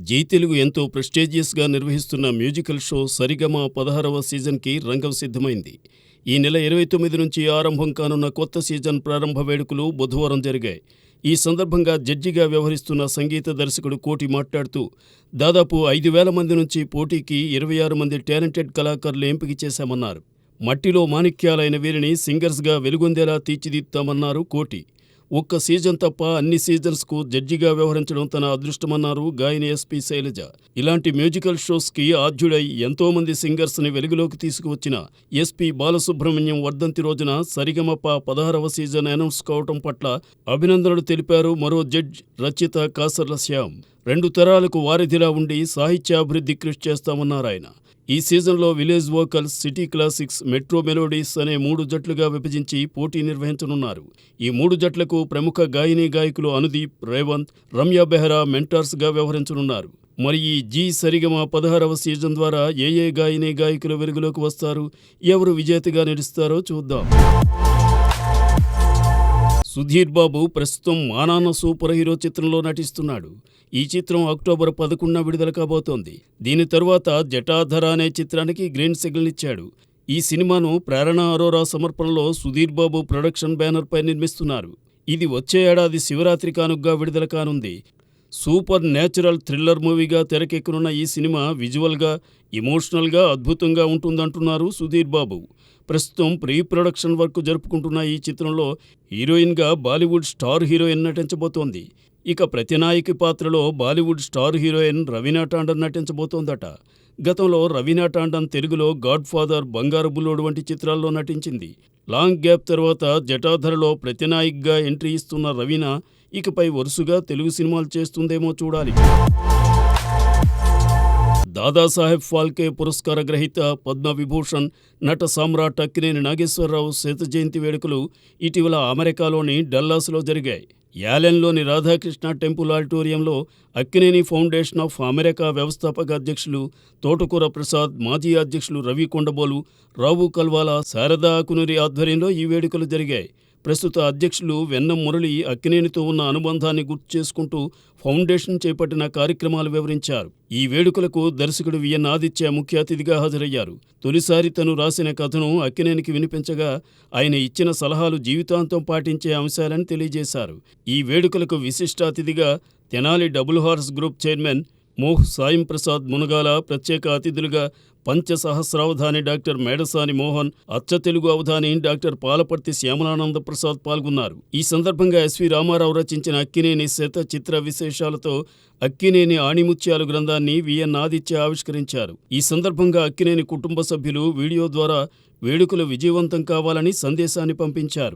G Telugu ఎంతో ప్రెస్టీజియస్గా నిర్వహిస్తున్న musical show సరిగమ 16వ సీజన్కి రంగం సిద్ధమైంది. ఈ నెల 29 నుంచి ఆరంభం కానున్న కొత్త సీజన్ ప్రారంభ వేడుకలు బుధవారం జరిగాయి. ఈ సందర్భంగా జడ్జిగా వ్యవహరిస్తున్న సంగీత దర్శకుడు కోటి మాట్లాడుతూ, దాదాపు 5,000 మంది నుంచి పోటీకి 26 మంది టాలెంటెడ్ కళాకారులు ఎంపిక చేశామన్నారు. మట్టిలో మాణిక్యాలైన వీరిని సింగర్స్గా వెలుగొందేలా తీర్చిదిద్దుతామన్నారు కోటి. ఒక్క సీజన్ తప్ప అన్ని సీజన్స్కు జడ్జిగా వ్యవహరించడం తన అదృష్టమన్నారు గాయని ఎస్పీ శైలజ. ఇలాంటి మ్యూజికల్ షోస్కి ఆద్యుడై ఎంతోమంది సింగర్స్ని వెలుగులోకి తీసుకువచ్చిన ఎస్పీ బాలసుబ్రహ్మణ్యం వర్ధంతి రోజున సరిగమప 16వ సీజన్ అనౌన్స్ కావటం పట్ల అభినందనలు తెలిపారు మరో జడ్జ్ రచయిత కాసర్ల శ్యామ్. 2 తరాలకు వారిధిలా ఉండి సాహిత్యాభివృద్ధి కృషి చేస్తామన్నారాయన. ఈ సీజన్లో village vocals, city classics, metro melodies అనే 3 జట్లుగా విభజించి పోటీ నిర్వహించనున్నారు. ఈ 3 జట్లకు ప్రముఖ గాయనీ గాయకులు అనుదీప్, రేవంత్, రమ్య బెహ్రా మెంటార్స్గా వ్యవహరించనున్నారు. మరి ఈ జీ సరిగమ 16వ సీజన్ ద్వారా ఏ గాయనీ గాయకులు వెలుగులోకి వస్తారు, ఎవరు విజేతగా నిలుస్తారో చూద్దాం. సుధీర్ బాబు ప్రస్తుతం మా నాన్న సూపర్ హీరో చిత్రంలో నటిస్తున్నాడు. ఈ చిత్రం అక్టోబర్ 11న విడుదల కాబోతోంది. దీని తరువాత జటాధర అనే చిత్రానికి గ్రీన్ సిగ్నల్ ఇచ్చాడు. ఈ సినిమాను ప్రేరణ అరోరా సమర్పణలో సుధీర్ బాబు ప్రొడక్షన్ బ్యానర్పై నిర్మిస్తున్నారు. ఇది వచ్చే ఏడాది శివరాత్రి కానుగ్గా విడుదల కానుంది. సూపర్ న్యాచురల్ థ్రిల్లర్ మూవీగా తెరకెక్కనున్న ఈ సినిమా విజువల్గా, ఎమోషనల్గా అద్భుతంగా ఉంటుందంటున్నారు సుధీర్ బాబు. ప్రస్తుతం ప్రీ ప్రొడక్షన్ వర్క్ జరుపుకుంటున్న ఈ చిత్రంలో హీరోయిన్గా బాలీవుడ్ స్టార్ హీరోయిన్ నటించబోతోంది. ఇక ప్రతినాయకి పాత్రలో బాలీవుడ్ స్టార్ హీరోయిన్ రవీనా టాండన్ నటించబోతోందట. గతంలో రవీనా టాండన్ తెలుగులో గాడ్ ఫాదర్, బంగారు బుల్లోడు వంటి చిత్రాల్లో నటించింది. లాంగ్ గ్యాప్ తర్వాత జటాధరలో ప్రతినాయక్గా ఎంట్రీ ఇస్తున్న రవీనా ఇకపై వరుసగా తెలుగు సినిమాలు చేస్తుందేమో చూడాలి. దాదాసాహెబ్ ఫాల్కే పురస్కార గ్రహీత, పద్మవిభూషణ్, నట సామ్రాట్ అక్కినేని నాగేశ్వరరావు శత జయంతి వేడుకలు ఇటీవల అమెరికాలోని డల్లాస్లో జరిగాయి. యాలెన్లోని రాధాకృష్ణ టెంపుల్ ఆడిటోరియంలో అక్కినేని ఫౌండేషన్ ఆఫ్ అమెరికా వ్యవస్థాపక అధ్యక్షులు తోటకూర ప్రసాద్, మాజీ అధ్యక్షులు రవి కొండబోలు, రావు కల్వాల, శారదా ఆకునూరి ఆధ్వర్యంలో ఈ వేడుకలు జరిగాయి. ప్రస్తుత అధ్యక్షులు వెన్నం మురళి అక్కినేనితో ఉన్న అనుబంధాన్ని గుర్తు చేసుకుంటూ ఫౌండేషన్ చేపట్టిన కార్యక్రమాలు వివరించారు. ఈ వేడుకలకు దర్శకుడు విఎన్ ఆదిత్య ముఖ్య అతిథిగా హాజరయ్యారు. తొలిసారి తను రాసిన కథను అక్కినేనికి వినిపించగా ఆయన ఇచ్చిన సలహాలు జీవితాంతం పాటించే అంశాలని తెలియజేశారు. ఈ వేడుకలకు విశిష్ట అతిథిగా Tenali double horse group chairman మోహ్ సాయం ప్రసాద్ మునగాల, ప్రత్యేక అతిథులుగా పంచసహస్రావధాని డాక్టర్ మేడసాని మోహన్, అచ్చ తెలుగు అవధాని డాక్టర్ పాలపర్తి శ్యామలానంద ప్రసాద్ పాల్గొన్నారు. ఈ సందర్భంగా ఎస్వి రామారావు రచించిన అక్కినేని శత చిత్ర విశేషాలతో అక్కినేని ఆణిముత్యాలు గ్రంథాన్ని విఎన్ ఆదిత్య ఆవిష్కరించారు. ఈ సందర్భంగా అక్కినేని కుటుంబ సభ్యులు వీడియో ద్వారా వేడుకలు విజయవంతం కావాలని సందేశాన్ని పంపించారు.